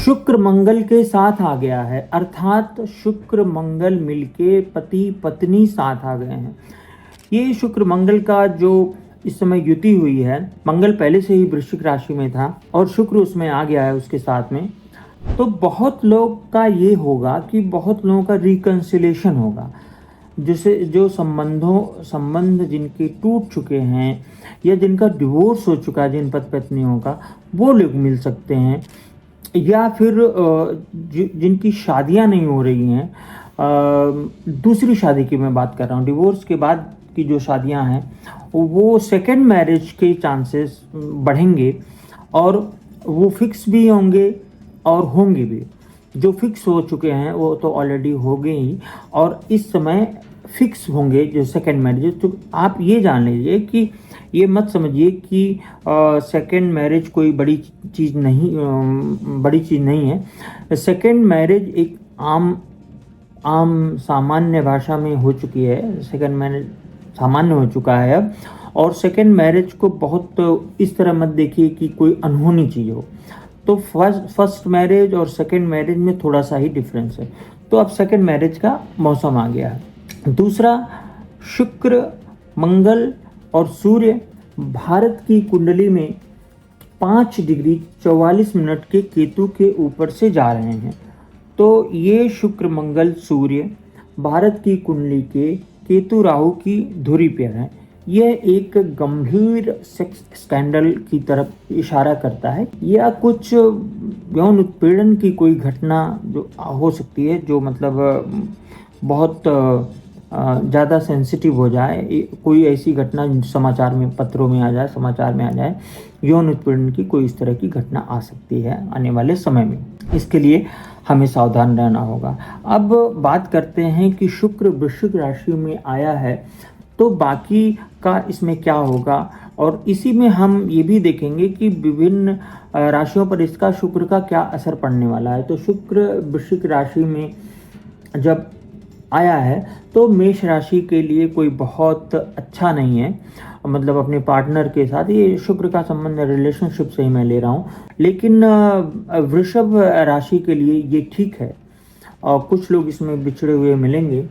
शुक्र मंगल के साथ आ गया है, अर्थात शुक्र मंगल मिलके पति पत्नी साथ आ गए हैं। ये शुक्र मंगल का जो इस समय युति हुई है, मंगल पहले से ही वृश्चिक राशि में था और शुक्र उसमें आ गया है उसके साथ में, तो बहुत लोग का ये होगा कि बहुत लोगों का रिकन्सिलेशन होगा, जिसे जो संबंध जिनके टूट चुके हैं या जिनका डिवोर्स हो चुका है, जिन पति पत्नियों का, वो लोग मिल सकते हैं। या फिर जिनकी शादियां नहीं हो रही हैं, दूसरी शादी की मैं बात कर रहा हूँ, डिवोर्स के बाद की जो शादियां हैं, वो सेकंड मैरिज के चांसेस बढ़ेंगे और वो फिक्स भी होंगे और होंगे भी। जो फिक्स हो चुके हैं वो तो ऑलरेडी हो गए ही, और इस समय फिक्स होंगे जो सेकंड मैरिज। तो आप ये जान लीजिए कि ये मत समझिए कि सेकंड मैरिज कोई बड़ी चीज़ नहीं है। सेकंड मैरिज एक आम सामान्य भाषा में हो चुकी है, सेकंड मैरिज सामान्य हो चुका है अब। और सेकंड मैरिज को बहुत इस तरह मत देखिए कि कोई अनहोनी चीज़ हो। तो फर्स्ट मैरिज और सेकंड मैरिज में थोड़ा सा ही डिफरेंस है। तो अब सेकंड मैरिज का मौसम आ गया है। दूसरा, शुक्र मंगल और सूर्य भारत की कुंडली में 5 डिग्री 44 मिनट के केतु के ऊपर से जा रहे हैं। तो ये शुक्र मंगल सूर्य भारत की कुंडली के केतु राहु की धुरी पर है। यह एक गंभीर सेक्स स्कैंडल की तरफ इशारा करता है, या कुछ यौन उत्पीड़न की कोई घटना जो हो सकती है, जो मतलब बहुत ज़्यादा सेंसिटिव हो जाए, कोई ऐसी घटना समाचार में, पत्रों में आ जाए, समाचार में आ जाए, यौन उत्पीड़न की कोई इस तरह की घटना आ सकती है आने वाले समय में। इसके लिए हमें सावधान रहना होगा। अब बात करते हैं कि शुक्र वृश्चिक राशि में आया है तो बाकी का इसमें क्या होगा, और इसी में हम ये भी देखेंगे कि विभिन्न राशियों पर इसका शुक्र का क्या असर पड़ने वाला है। तो शुक्र वृश्चिक राशि में जब आया है तो मेष राशि के लिए कोई बहुत अच्छा नहीं है, मतलब अपने पार्टनर के साथ, ये शुक्र का संबंध रिलेशनशिप से ही मैं ले रहा हूँ। लेकिन वृषभ राशि के लिए ये ठीक है और कुछ लोग इसमें बिछड़े हुए मिलेंगे।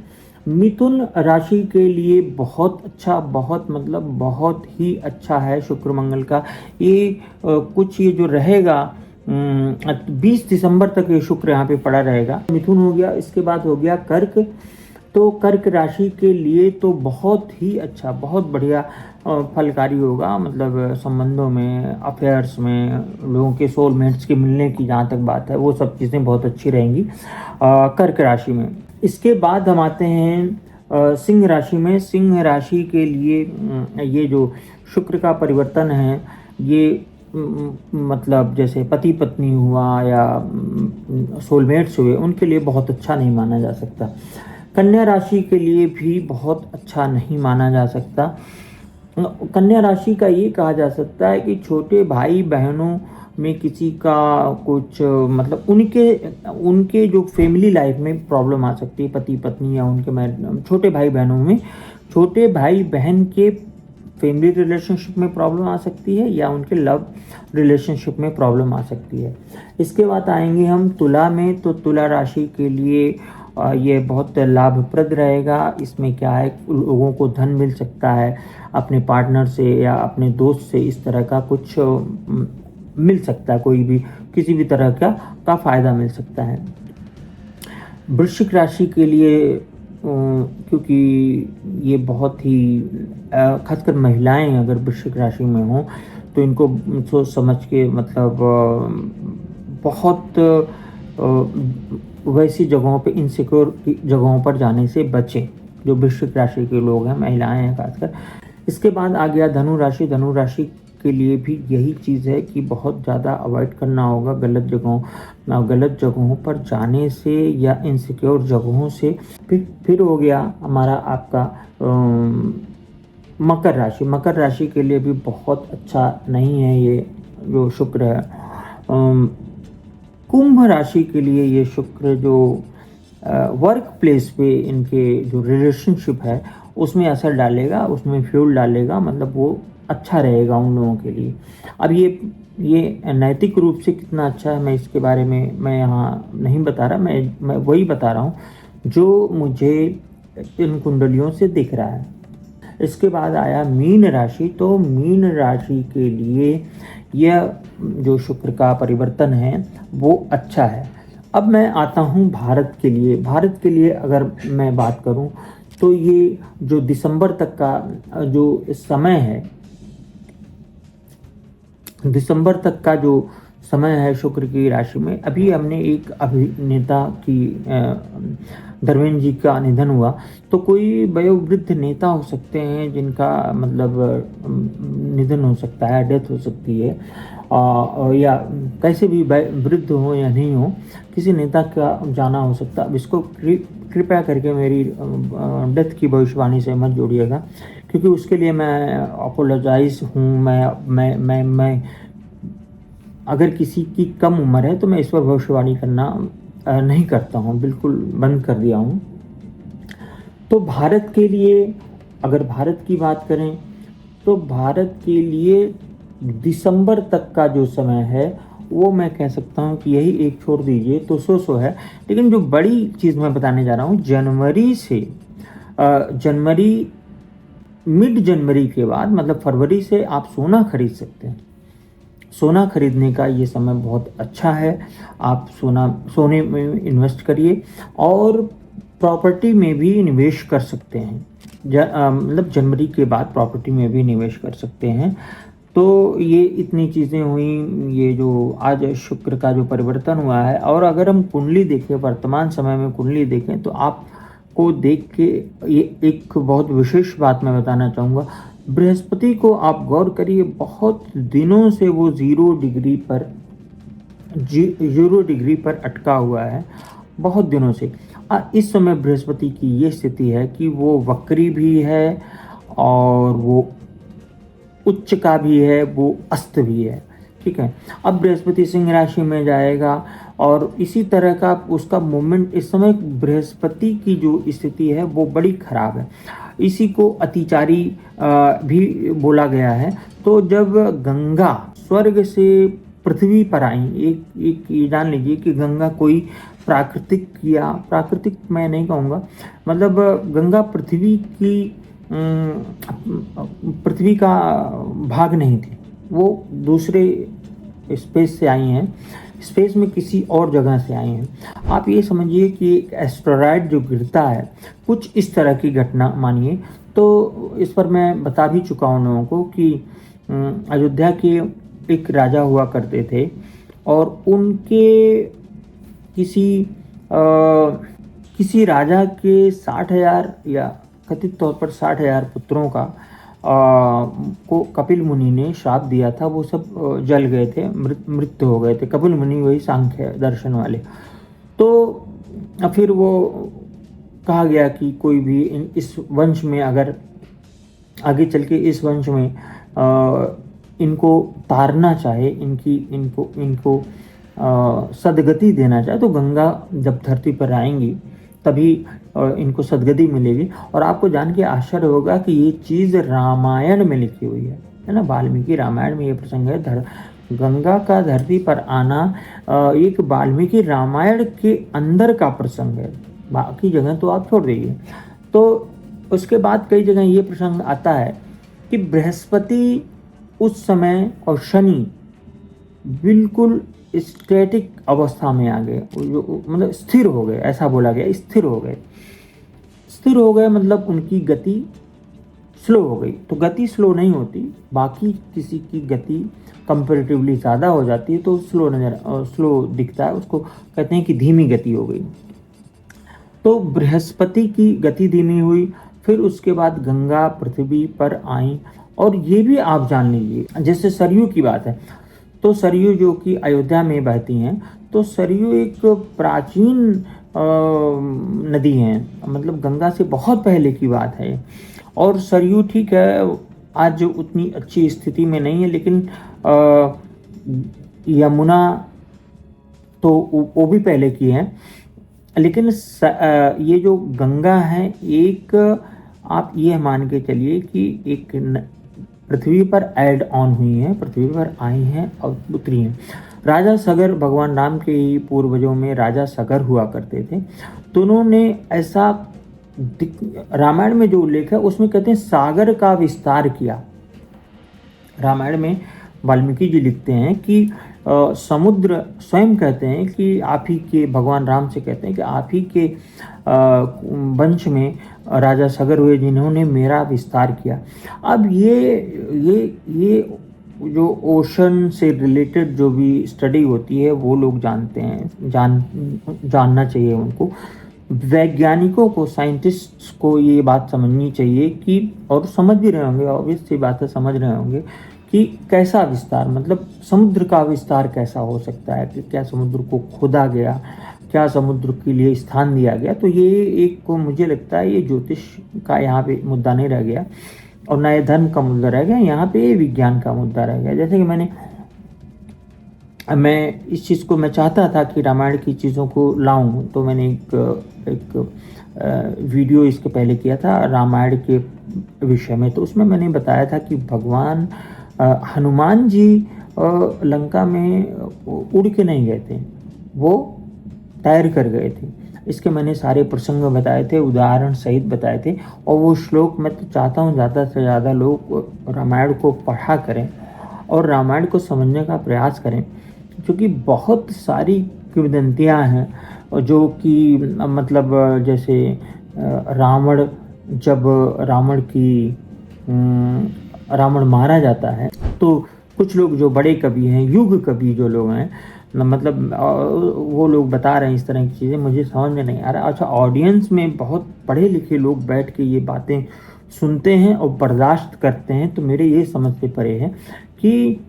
मिथुन राशि के लिए बहुत अच्छा, बहुत ही अच्छा है शुक्र मंगल का। ये कुछ ये जो रहेगा 20 दिसंबर तक ये शुक्र यहाँ पे पड़ा रहेगा। मिथुन हो गया, इसके बाद हो गया कर्क। तो कर्क राशि के लिए तो बहुत ही अच्छा, बहुत बढ़िया फलकारी होगा, मतलब संबंधों में, अफेयर्स में, लोगों के सोलमेट्स के मिलने की जहाँ तक बात है, वो सब चीज़ें बहुत अच्छी रहेंगी कर्क राशि में। इसके बाद हम आते हैं सिंह राशि में। सिंह राशि के लिए ये जो शुक्र का परिवर्तन है, ये मतलब जैसे पति पत्नी हुआ या सोलमेट्स हुए, उनके लिए बहुत अच्छा नहीं माना जा सकता। कन्या राशि के लिए भी बहुत अच्छा नहीं माना जा सकता। कन्या राशि का ये कहा जा सकता है कि छोटे भाई बहनों में किसी का कुछ, मतलब उनके जो फैमिली लाइफ में प्रॉब्लम आ सकती है, पति पत्नी या उनके छोटे भाई बहनों में, छोटे भाई बहन के फैमिली रिलेशनशिप में प्रॉब्लम आ सकती है या उनके लव रिलेशनशिप में प्रॉब्लम आ सकती है। इसके बाद आएंगे हम तुला में। तो तुला राशि के लिए ये बहुत लाभप्रद रहेगा। इसमें क्या है, लोगों को धन मिल सकता है, अपने पार्टनर से या अपने दोस्त से इस तरह का कुछ मिल सकता है, कोई भी किसी भी तरह का फ़ायदा मिल सकता है। वृश्चिक राशि के लिए क्योंकि ये बहुत ही खासकर महिलाएं अगर वृश्चिक राशि में हों तो इनको सोच समझ के, मतलब बहुत वैसी जगहों पे, इनसिक्योर जगहों पर जाने से बचें, जो वृश्चिक राशि के लोग हैं, महिलाएं हैं खासकर। इसके बाद आ गया धनु राशि। धनु राशि के लिए भी यही चीज़ है कि बहुत ज़्यादा अवॉइड करना होगा गलत जगहों पर जाने से या इनसिक्योर जगहों से। फिर हो गया हमारा आपका मकर राशि। मकर राशि के लिए भी बहुत अच्छा नहीं है ये जो शुक्र है। कुंभ राशि के लिए ये शुक्र जो वर्क प्लेस पे इनके जो रिलेशनशिप है उसमें असर डालेगा, उसमें फ्यूल डालेगा, मतलब वो अच्छा रहेगा उन लोगों के लिए। अब ये ये नैतिक रूप से कितना अच्छा है मैं इसके बारे में मैं यहाँ नहीं बता रहा, मैं वही बता रहा हूँ जो मुझे इन कुंडलियों से दिख रहा है। इसके बाद आया मीन राशि। तो मीन राशि के लिए यह जो शुक्र का परिवर्तन है वो अच्छा है। अब मैं आता हूँ भारत के लिए। भारत के लिए अगर मैं बात करूँ तो ये जो दिसंबर तक का जो समय है, दिसंबर तक का जो समय है शुक्र की राशि में, अभी हमने एक अभिनेता की धर्मेंद्र जी का निधन हुआ। तो कोई वयोवृद्ध नेता हो सकते हैं जिनका मतलब निधन हो सकता है, डेथ हो सकती है, या कैसे भी वृद्ध हो या नहीं हो, किसी नेता का जाना हो सकता है। अब इसको कृपया करके मेरी डेथ की भविष्यवाणी से मत जोड़िएगा, क्योंकि उसके लिए मैं अपोलोजाइज हूँ। मैं अगर किसी की कम उम्र है तो मैं इस पर भविष्यवाणी करना नहीं करता हूँ, बिल्कुल बंद कर दिया हूँ। तो भारत के लिए अगर भारत की बात करें तो भारत के लिए दिसंबर तक का जो समय है वो मैं कह सकता हूँ कि यही एक छोड़ दीजिए तो सो है। लेकिन जो बड़ी चीज़ मैं बताने जा रहा हूँ, जनवरी से मिड जनवरी के बाद मतलब फरवरी से आप सोना खरीद सकते हैं। सोना खरीदने का ये समय बहुत अच्छा है। आप सोने में इन्वेस्ट करिए और प्रॉपर्टी में भी निवेश कर सकते हैं। मतलब जनवरी के बाद प्रॉपर्टी में भी निवेश कर सकते हैं। तो ये इतनी चीज़ें हुई, ये जो आज शुक्र का जो परिवर्तन हुआ है। और अगर हम कुंडली देखें, वर्तमान समय में कुंडली देखें, तो आपको देख के ये एक बहुत विशेष बात मैं बताना चाहूँगा। बृहस्पति को आप गौर करिए, बहुत दिनों से वो जीरो डिग्री पर अटका हुआ है, बहुत दिनों से। इस समय बृहस्पति की ये स्थिति है कि वो वक्री भी है और वो उच्च का भी है, वो अस्त भी है। ठीक है, अब बृहस्पति सिंह राशि में जाएगा और इसी तरह का उसका मूवमेंट। इस समय बृहस्पति की जो स्थिति है वो बड़ी खराब है। इसी को अतिचारी भी बोला गया है। तो जब गंगा स्वर्ग से पृथ्वी पर आई, एक ये जान लीजिए कि गंगा कोई प्राकृतिक मैं नहीं कहूँगा, मतलब गंगा पृथ्वी का भाग नहीं थी, वो दूसरे स्पेस से आई हैं, स्पेस में किसी और जगह से आई हैं। आप ये समझिए कि एक एस्टेरॉयड जो गिरता है, कुछ इस तरह की घटना मानिए। तो इस पर मैं बता भी चुका हूँ लोगों को कि अयोध्या के एक राजा हुआ करते थे और उनके किसी राजा के 60,000 या कथित तौर पर 60,000 पुत्रों का को कपिल मुनि ने श्राप दिया था। वो सब जल गए थे, मृत्यु हो गए थे। कपिल मुनि वही सांख्य दर्शन वाले। तो फिर वो कहा गया कि कोई भी इस वंश में अगर आगे चल के इस वंश में इनको तारना चाहे, इनको सदगति देना चाहे, तो गंगा जब धरती पर आएंगी तभी इनको सदगति मिलेगी। और आपको जान के आश्चर्य होगा कि ये चीज़ रामायण में लिखी हुई है ना। वाल्मीकि रामायण में ये प्रसंग है। गंगा का धरती पर आना एक वाल्मीकि रामायण के अंदर का प्रसंग है, बाकी जगह तो आप छोड़ दीजिए। तो उसके बाद कई जगह ये प्रसंग आता है कि बृहस्पति उस समय और शनि बिल्कुल स्टैटिक अवस्था में आ गए, मतलब स्थिर हो गए, ऐसा बोला गया, स्थिर हो गए मतलब उनकी गति स्लो हो गई। तो गति स्लो नहीं होती, बाकी किसी की गति कंपैरेटिवली ज़्यादा हो जाती है तो स्लो दिखता है, उसको कहते हैं कि धीमी गति हो गई। तो बृहस्पति की गति धीमी हुई, फिर उसके बाद गंगा पृथ्वी पर आई। और ये भी आप जान लीजिए, जैसे सरयू की बात है, तो सरयू जो कि अयोध्या में बहती हैं, तो सरयू एक प्राचीन नदी है, मतलब गंगा से बहुत पहले की बात है। और सरयू ठीक है आज उतनी अच्छी स्थिति में नहीं है, लेकिन यमुना तो वो भी पहले की है। लेकिन ये जो गंगा है, एक आप ये मान के चलिए कि एक पृथ्वी पर ऐड ऑन हुई हैं, पृथ्वी पर आई हैं और उतरी हैं। राजा सगर भगवान राम के ही पूर्वजों में राजा सगर हुआ करते थे। तो उन्होंने ऐसा रामायण में जो उल्लेख है उसमें कहते हैं सागर का विस्तार किया। रामायण में वाल्मीकि जी लिखते हैं कि समुद्र स्वयं कहते हैं कि आप ही के, भगवान राम से कहते हैं कि आप ही के वंश में राजा सगर हुए जिन्होंने मेरा विस्तार किया। अब ये जो ओशन से रिलेटेड जो भी स्टडी होती है वो लोग जानते हैं, जानना चाहिए उनको। वैज्ञानिकों को, साइंटिस्ट्स को ये बात समझनी चाहिए कि, और समझ भी रहे होंगे, ऑब्वियस सी बात है, समझ रहे होंगे कि कैसा विस्तार, मतलब समुद्र का विस्तार कैसा हो सकता है, कि क्या समुद्र को खोदा गया, क्या समुद्र के लिए स्थान दिया गया। तो ये एक को मुझे लगता है ये ज्योतिष का यहाँ पे मुद्दा नहीं रह गया और ना ये धर्म का मुद्दा रह गया, यहाँ पे विज्ञान का मुद्दा रह गया। जैसे कि मैं इस चीज़ को मैं चाहता था कि रामायण की चीज़ों को लाऊं, तो मैंने एक वीडियो इसके पहले किया था रामायण के विषय में। तो उसमें मैंने बताया था कि भगवान हनुमान जी लंका में उड़ के नहीं गए थे, वो तैर कर गए थे। इसके मैंने सारे प्रसंग बताए थे, उदाहरण सहित बताए थे। और वो श्लोक मैं तो चाहता हूँ ज़्यादा से ज़्यादा लोग रामायण को पढ़ा करें और रामायण को समझने का प्रयास करें, क्योंकि बहुत सारी किंवदंतियाँ हैं जो कि मतलब जैसे रावण, जब रावण मारा जाता है तो कुछ लोग जो बड़े कवि हैं, युग कवि जो लोग हैं, मतलब वो लोग बता रहे हैं इस तरह की चीज़ें, मुझे समझ में नहीं आ रहा। अच्छा, ऑडियंस में बहुत पढ़े लिखे लोग बैठ के ये बातें सुनते हैं और बर्दाश्त करते हैं, तो मेरे ये समझ से परे है कि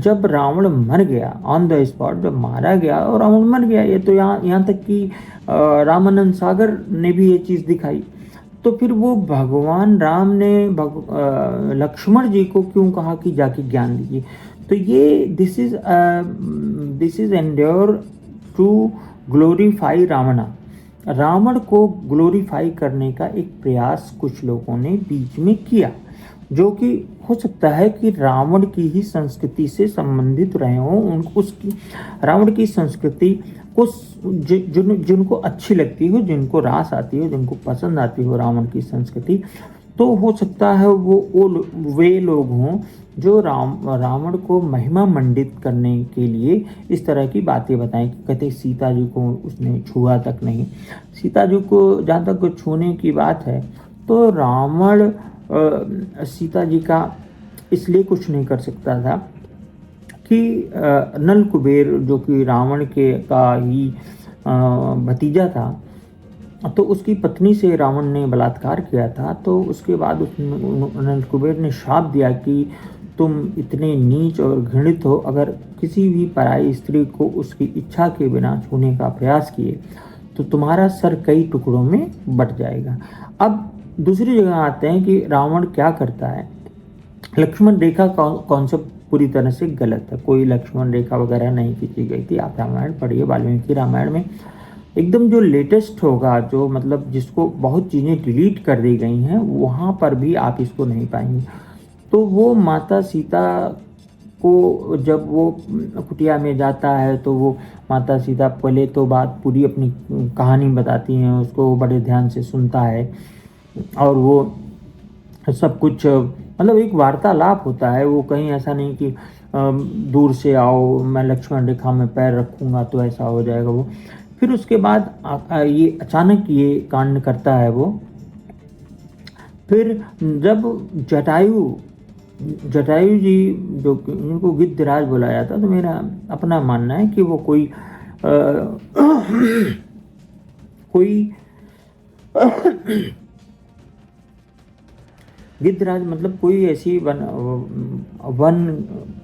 जब रावण मर गया ऑन द स्पॉट, जब मारा गया और रावण मर गया, ये तो यहाँ तक कि रामानंद सागर ने भी ये चीज़ दिखाई। तो फिर वो भगवान राम ने लक्ष्मण जी को क्यों कहा कि जाके ज्ञान दीजिए? तो ये this is endure to glorify Ravana. Ravan को ग्लोरीफाई करने का एक प्रयास कुछ लोगों ने बीच में किया, जो कि हो सकता है कि रावण की ही संस्कृति से संबंधित रहे हों, उनको उसकी रावण की संस्कृति को जिनको अच्छी लगती हो, जिनको रास आती हो, जिनको पसंद आती हो रावण की संस्कृति, तो हो सकता है वे लोग हों जो रावण को महिमा मंडित करने के लिए इस तरह की बातें बताएं कि कहते सीता जी को उसने छुआ तक नहीं। सीता जी को जहाँ तक छूने की बात है तो रावण सीता जी का इसलिए कुछ नहीं कर सकता था कि नल कुबेर जो कि रावण का ही भतीजा था, तो उसकी पत्नी से रावण ने बलात्कार किया था। तो उसके बाद नल कुबेर ने श्राप दिया कि तुम इतने नीच और घृणित हो, अगर किसी भी पराई स्त्री को उसकी इच्छा के बिना छूने का प्रयास किए तो तुम्हारा सर कई टुकड़ों में बट जाएगा। अब दूसरी जगह आते हैं कि रावण क्या करता है। लक्ष्मण रेखा कॉन्सेप्ट पूरी तरह से गलत है, कोई लक्ष्मण रेखा वगैरह नहीं खींची गई थी। आप रामायण पढ़िए, वाल्मीकि रामायण में एकदम जो लेटेस्ट होगा, जो मतलब जिसको बहुत चीज़ें डिलीट कर दी गई हैं, वहाँ पर भी आप इसको नहीं पाएंगे। तो वो माता सीता को जब वो कुटिया में जाता है तो वो माता सीता पहले तो बात पूरी अपनी कहानी बताती हैं, उसको बड़े ध्यान से सुनता है और वो सब कुछ मतलब एक वार्तालाप होता है। वो कहीं ऐसा नहीं कि दूर से आओ मैं लक्ष्मण रेखा में पैर रखूँगा तो ऐसा हो जाएगा। वो फिर उसके बाद ये अचानक ये कांड करता है वो। फिर जब जटायु जी जो उनको गिद्धराज बुलाया था, तो मेरा अपना मानना है कि वो कोई गिद्धराज मतलब कोई ऐसी वन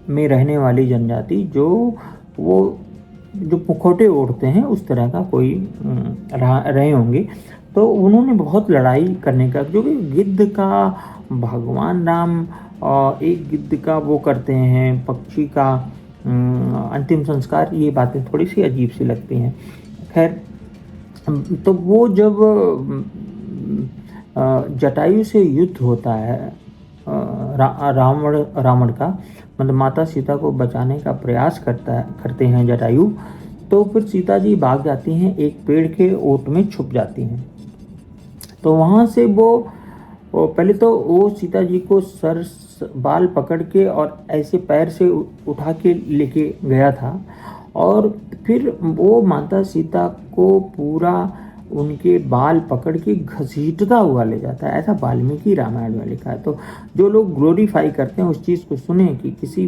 में रहने वाली जनजाति जो मुखौटे ओढ़ते हैं, उस तरह का कोई रहे होंगे। तो उन्होंने बहुत लड़ाई करने का, जो कि गिद्ध का भगवान राम एक गिद्ध का वो करते हैं, पक्षी का अंतिम संस्कार, ये बातें थोड़ी सी अजीब सी लगती हैं। खैर, तो वो जब जटायु से युद्ध होता है रावण का मतलब माता सीता को बचाने का प्रयास करते हैं जटायु। तो फिर सीता जी भाग जाती हैं, एक पेड़ के ओट में छुप जाती हैं। तो वहाँ से वो पहले तो वो सीता जी को बाल पकड़ के और ऐसे पैर से उठा के लेके गया था, और फिर वो माता सीता को पूरा उनके बाल पकड़ के घसीटता हुआ ले जाता है। ऐसा वाल्मीकि रामायण में लिखा है। तो जो लोग ग्लोरीफाई करते हैं उस चीज़ को सुने कि किसी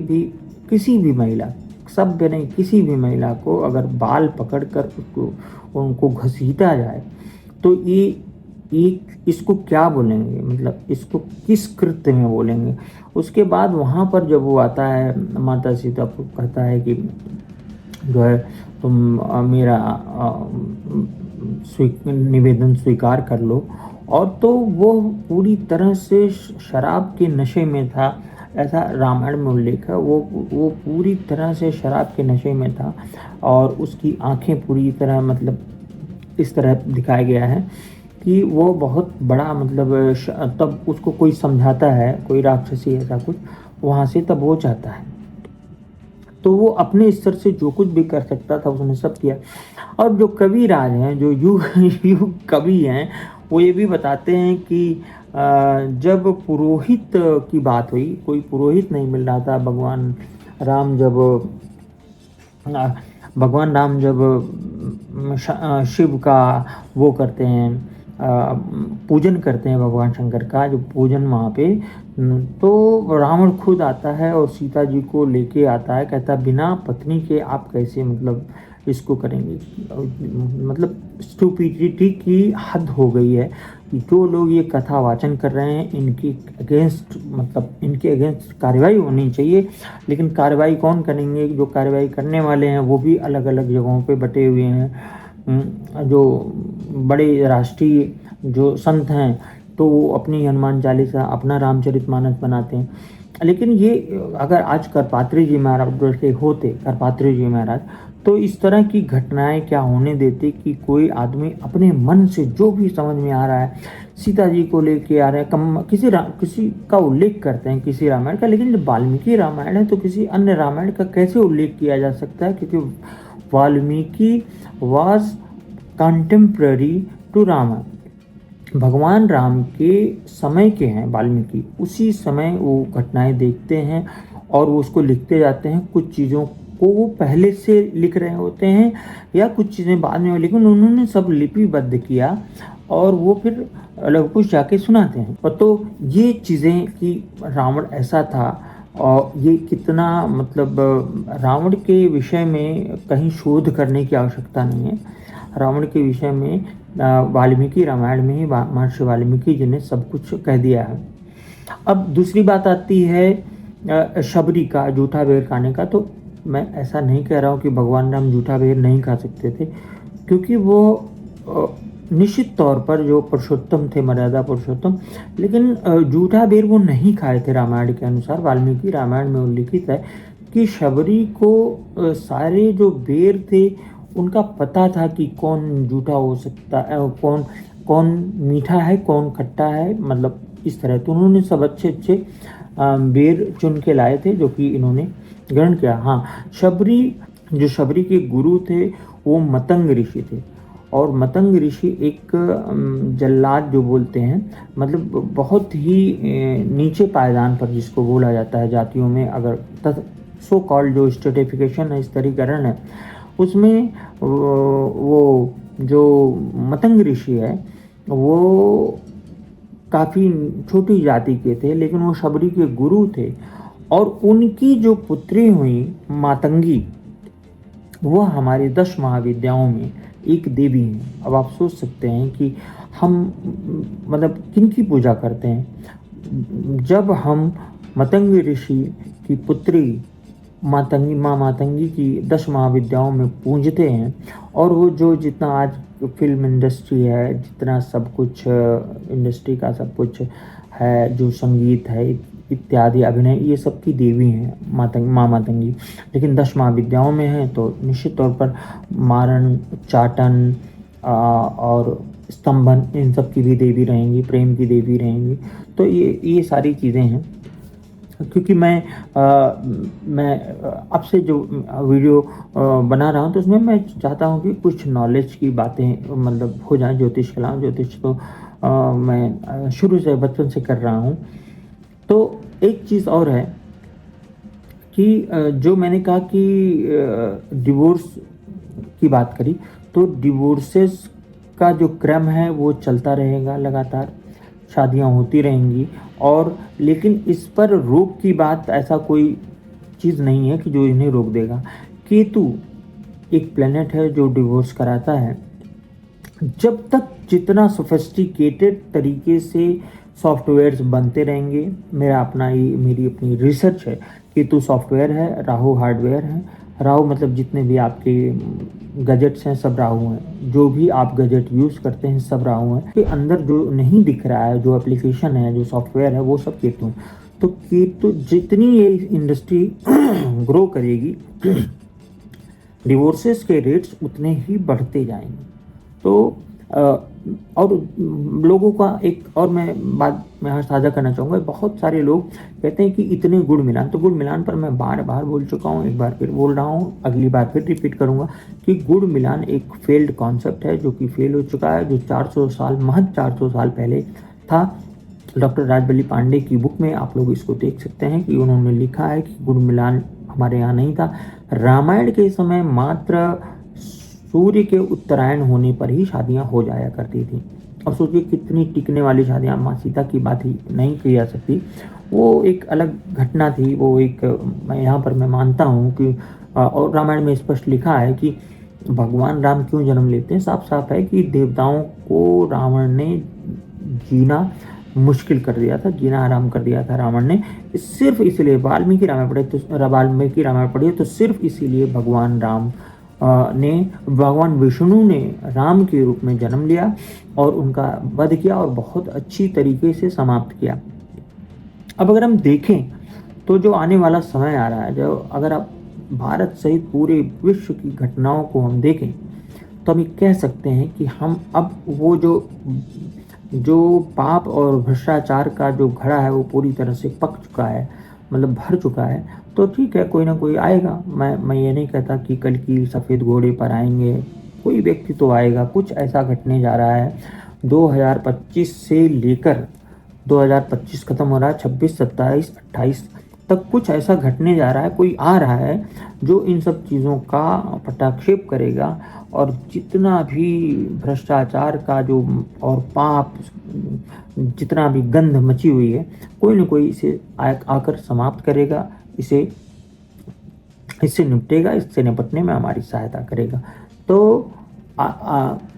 भी महिला, सभ्य नहीं, किसी भी महिला को अगर बाल पकड़ कर उनको घसीटा जाए तो ये इसको क्या बोलेंगे, मतलब इसको किस कृत्य में बोलेंगे। उसके बाद वहाँ पर जब वो आता है, माता सीता को कहता है कि जो है तुम मेरा निवेदन स्वीकार कर लो। और तो वो पूरी तरह से शराब के नशे में था, ऐसा रामायण में उल्लेख है। वो पूरी तरह से शराब के नशे में था, और उसकी आंखें पूरी तरह मतलब इस तरह दिखाया गया है कि वो बहुत बड़ा मतलब तब उसको कोई समझाता है, कोई राक्षसी ऐसा कुछ वहाँ से, तब वो चाहता है। तो वो अपने स्तर से जो कुछ भी कर सकता था उसने सब किया। और जो कविराज हैं, जो युग कवि हैं, वो ये भी बताते हैं कि जब पुरोहित की बात हुई, कोई पुरोहित नहीं मिल रहा था, भगवान राम जब शिव का वो करते हैं, पूजन करते हैं भगवान शंकर का, जो पूजन वहाँ पे, तो रावण खुद आता है और सीता जी को लेके आता है, कहता बिना पत्नी के आप कैसे मतलब इसको करेंगे। मतलब स्टूपिडिटी की हद हो गई है कि जो लोग ये कथा वाचन कर रहे हैं इनके अगेंस्ट कार्रवाई होनी चाहिए। लेकिन कार्रवाई कौन करेंगे? जो कार्रवाई करने वाले हैं वो भी अलग अलग जगहों पे बटे हुए हैं। जो बड़े राष्ट्रीय जो संत हैं तो वो अपनी हनुमान चालीसा, अपना रामचरितमानस बनाते हैं। लेकिन ये अगर आज करपात्री जी महाराज होते, करपात्री जी महाराज, तो इस तरह की घटनाएं क्या होने देते कि कोई आदमी अपने मन से जो भी समझ में आ रहा है, सीता जी को लेके आ रहे हैं, किसी का उल्लेख करते हैं किसी रामायण का, लेकिन जब वाल्मीकि रामायण है तो किसी अन्य रामायण का कैसे उल्लेख किया जा सकता है? क्योंकि Valmiki was contemporary to Ramayana, भगवान राम के समय के हैं वाल्मीकि, उसी समय वो घटनाएं देखते हैं और वो उसको लिखते जाते हैं। कुछ चीज़ों को वो पहले से लिख रहे होते हैं या कुछ चीज़ें बाद में, लेकिन उन्होंने सब लिपिबद्ध किया और वो फिर अलग कुछ जाके सुनाते हैं। और तो ये चीज़ें कि रावण ऐसा था, और ये कितना मतलब रावण के विषय में कहीं शोध करने की आवश्यकता नहीं है। रावण के विषय में वाल्मीकि रामायण में ही महर्षि वाल्मीकि जी ने सब कुछ कह दिया है। अब दूसरी बात आती है शबरी का, जूठा बेर खाने का। तो मैं ऐसा नहीं कह रहा हूँ कि भगवान राम जूठा बेर नहीं खा सकते थे, क्योंकि वो निश्चित तौर पर जो पुरुषोत्तम थे, मर्यादा पुरुषोत्तम, लेकिन जूठा बेर वो नहीं खाए थे। रामायण के अनुसार वाल्मीकि रामायण में उल्लिखित है कि शबरी को सारे जो बेर थे उनका पता था कि कौन जूठा हो सकता है, कौन मीठा है, कौन खट्टा है, मतलब इस तरह। तो उन्होंने सब अच्छे बेर चुन के लाए थे जो कि इन्होंने ग्रहण किया। हाँ, शबरी के गुरु थे वो मतंग ऋषि थे, और मतंग ऋषि एक जल्लाद जो बोलते हैं, मतलब बहुत ही नीचे पायदान पर जिसको बोला जाता है जातियों में, अगर सो कॉल्ड जो स्ट्रेटिफिकेशन है, स्तरीकरण है, उसमें वो जो मतंग ऋषि है वो काफ़ी छोटी जाति के थे, लेकिन वो शबरी के गुरु थे। और उनकी जो पुत्री हुई मातंगी, वो हमारी 10 महाविद्याओं में एक देवी हैं। अब आप सोच सकते हैं कि हम मतलब किनकी पूजा करते हैं। जब हम मतंग ऋषि की पुत्री माँ मातंगी की 10 महाविद्याओं में पूजते हैं, और वो जो जितना आज फिल्म इंडस्ट्री है, जितना सब कुछ इंडस्ट्री का सब कुछ है, जो संगीत है इत्यादि, अभिनय, ये सब की देवी हैं माँ मातंगी। लेकिन 10 महाविद्याओं में हैं तो निश्चित तौर पर मारण, चाटन और स्तंभन, इन सब की भी देवी रहेंगी, प्रेम की देवी रहेंगी। तो ये सारी चीज़ें हैं। क्योंकि मैं अब से जो वीडियो बना रहा हूँ तो उसमें मैं चाहता हूँ कि कुछ नॉलेज की बातें मतलब हो जाए। ज्योतिष कला, ज्योतिष तो मैं शुरू से बचपन से कर रहा हूँ। तो एक चीज़ और है कि जो मैंने कहा कि डिवोर्स की बात करी, तो डिवोर्सेस का जो क्रम है वो चलता रहेगा लगातार, शादियां होती रहेंगी। और लेकिन इस पर रोक की बात ऐसा कोई चीज़ नहीं है कि जो इन्हें रोक देगा। केतु एक प्लेनेट है जो डिवोर्स कराता है। जब तक जितना सोफिस्टिकेटेड तरीके से सॉफ्टवेयर्स बनते रहेंगे, मेरी अपनी रिसर्च है। केतु सॉफ्टवेयर है, राहु हार्डवेयर है। राहु मतलब जितने भी आपके गजेट्स हैं सब राहु हैं, जो भी आप गजेट यूज़ करते हैं सब राहु हैं। के अंदर जो नहीं दिख रहा है, जो एप्लीकेशन है, जो सॉफ्टवेयर है, वो सब केतु हैं। तो केतु जितनी ये इंडस्ट्री ग्रो करेगी, डिवोर्सेस के रेट्स उतने ही बढ़ते जाएंगे। तो और लोगों का एक और मैं बात मैं यहाँ साझा करना चाहूँगा। बहुत सारे लोग कहते हैं कि इतने गुड़ मिलान, तो गुड़ मिलान पर मैं बार बार बोल चुका हूँ, एक बार फिर बोल रहा हूँ, अगली बार फिर रिपीट करूँगा कि गुड़ मिलान एक फेल्ड कॉन्सेप्ट है, जो कि फेल हो चुका है, जो 400 साल पहले था। डॉक्टर राजबली पांडे की बुक में आप लोग इसको देख सकते हैं कि उन्होंने लिखा है कि गुड़ मिलान हमारे यहाँ नहीं था। रामायण के समय मात्र सूर्य के उत्तरायण होने पर ही शादियां हो जाया करती थी। और सोचिए कितनी टिकने वाली शादियां, माँ सीता की बात ही नहीं की जा सकती, वो एक अलग घटना थी। वो एक मैं मानता हूँ कि और रामायण में स्पष्ट लिखा है कि भगवान राम क्यों जन्म लेते हैं। साफ साफ है कि देवताओं को रावण ने जीना मुश्किल कर दिया था, जीना हराम कर दिया था रावण ने। सिर्फ इसलिए वाल्मीकि रामायण पढ़े तो सिर्फ इसीलिए भगवान विष्णु ने राम के रूप में जन्म लिया और उनका वध किया और बहुत अच्छी तरीके से समाप्त किया। अब अगर हम देखें तो जो आने वाला समय आ रहा है, जो अगर आप भारत सहित पूरे विश्व की घटनाओं को हम देखें तो हम ये कह सकते हैं कि हम अब वो जो पाप और भ्रष्टाचार का जो घड़ा है वो पूरी तरह से पक चुका है, मतलब भर चुका है। तो ठीक है, कोई ना कोई आएगा। मैं ये नहीं कहता कि कल की सफ़ेद घोड़े पर आएंगे, कोई व्यक्ति तो आएगा। कुछ ऐसा घटने जा रहा है 2025 से लेकर 2025 खत्म हो रहा है, 26, 27, 28 तक कुछ ऐसा घटने जा रहा है, कोई आ रहा है जो इन सब चीज़ों का पटाक्षेप करेगा। और जितना भी भ्रष्टाचार का जो और पाप, जितना भी गंध मची हुई है, कोई ना कोई इसे आकर समाप्त करेगा, इससे निपटेगा, इससे निपटने में हमारी सहायता करेगा। तो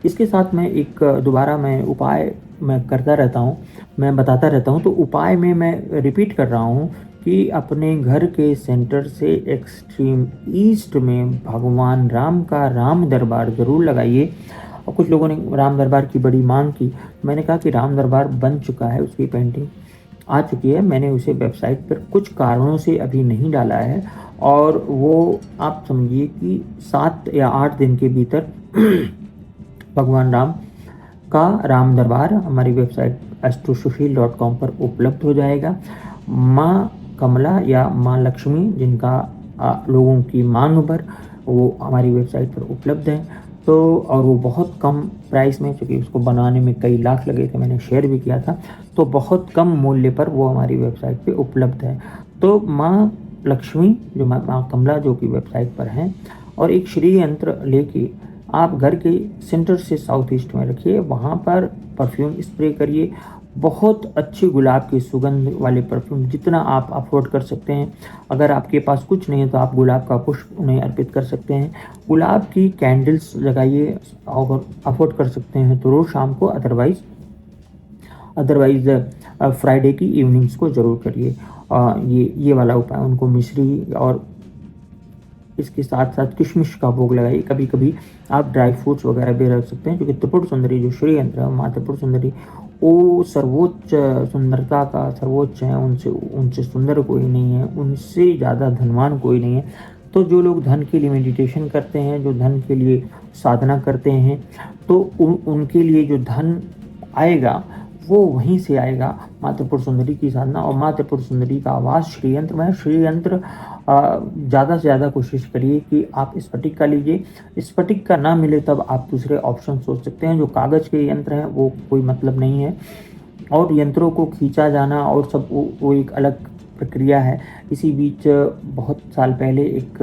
इसके साथ में एक दोबारा मैं उपाय मैं करता रहता हूँ, मैं बताता रहता हूँ। तो उपाय में मैं रिपीट कर रहा हूँ कि अपने घर के सेंटर से एक्सट्रीम ईस्ट में भगवान राम का राम दरबार ज़रूर लगाइए। और कुछ लोगों ने राम दरबार की बड़ी मांग की। मैंने कहा कि राम दरबार बन चुका है, उसकी पेंटिंग आ चुकी है। मैंने उसे वेबसाइट पर कुछ कारणों से अभी नहीं डाला है, और वो आप समझिए कि 7 या 8 दिन के भीतर भगवान राम का राम दरबार हमारी वेबसाइट astrosushil.com पर उपलब्ध हो जाएगा। माँ कमला या माँ लक्ष्मी, जिनका लोगों की मांग पर, वो हमारी वेबसाइट पर उपलब्ध है। तो और वो बहुत कम प्राइस में, क्योंकि उसको बनाने में कई लाख लगे थे, मैंने शेयर भी किया था, तो बहुत कम मूल्य पर वो हमारी वेबसाइट पे उपलब्ध है। तो माँ लक्ष्मी जो माँ कमला जो कि वेबसाइट पर हैं, और एक श्री यंत्र लेके आप घर के सेंटर से साउथ ईस्ट में रखिए, वहाँ पर परफ्यूम स्प्रे करिए। बहुत अच्छी गुलाब की सुगंध वाले परफ्यूम जितना आप अफोर्ड कर सकते हैं। अगर आपके पास कुछ नहीं है तो आप गुलाब का पुष्प उन्हें अर्पित कर सकते हैं। गुलाब की कैंडल्स लगाइए, अगर अफोर्ड कर सकते हैं तो रोज़ शाम को, अदरवाइज फ्राइडे की इवनिंग्स को ज़रूर करिए। ये वाला उपाय उनको मिश्री और इसके साथ साथ किशमिश का भोग लगाइए। कभी कभी आप ड्राई फ्रूट्स वगैरह भी रख सकते हैं, क्योंकि त्रिपुर सुंदरी जो श्री यंत्र है, माँ त्रिपुर सुंदरी, वो सर्वोच्च सुंदरता का सर्वोच्च है। उनसे सुंदर कोई नहीं है, उनसे ज़्यादा धनवान कोई नहीं है। तो जो लोग धन के लिए मेडिटेशन करते हैं, जो धन के लिए साधना करते हैं, तो उनके लिए जो धन आएगा वो वहीं से आएगा, माँ त्रिपुर सुंदरी की साधना और माँ त्रिपुर सुंदरी का आवास श्रीयंत्र में। श्रीयंत्र ज़्यादा से ज़्यादा कोशिश करिए कि आप स्फटिक का लीजिए। स्फटिक का ना मिले तब आप दूसरे ऑप्शन सोच सकते हैं। जो कागज़ के यंत्र हैं वो कोई मतलब नहीं है, और यंत्रों को खींचा जाना और सब वो एक अलग प्रक्रिया है। इसी बीच बहुत साल पहले एक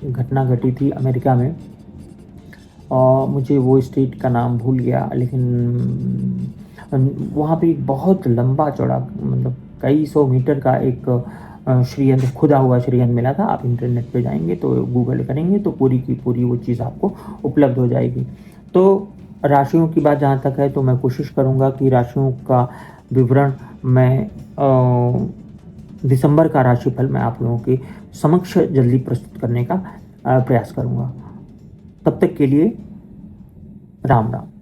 घटना घटी थी अमेरिका में, और मुझे वो स्टेट का नाम भूल गया, लेकिन वहाँ पे एक बहुत लंबा चौड़ा, मतलब कई 100 मीटर का एक श्रीयंत्र, खुदा हुआ श्रीयंत्र मिला था। आप इंटरनेट पे जाएंगे तो गूगल करेंगे तो पूरी की पूरी वो चीज़ आपको उपलब्ध हो जाएगी। तो राशियों की बात जहाँ तक है, तो मैं कोशिश करूँगा कि राशियों का विवरण मैं दिसंबर का राशिफल मैं आप लोगों के समक्ष जल्दी प्रस्तुत करने का प्रयास करूँगा। तब तक के लिए राम राम।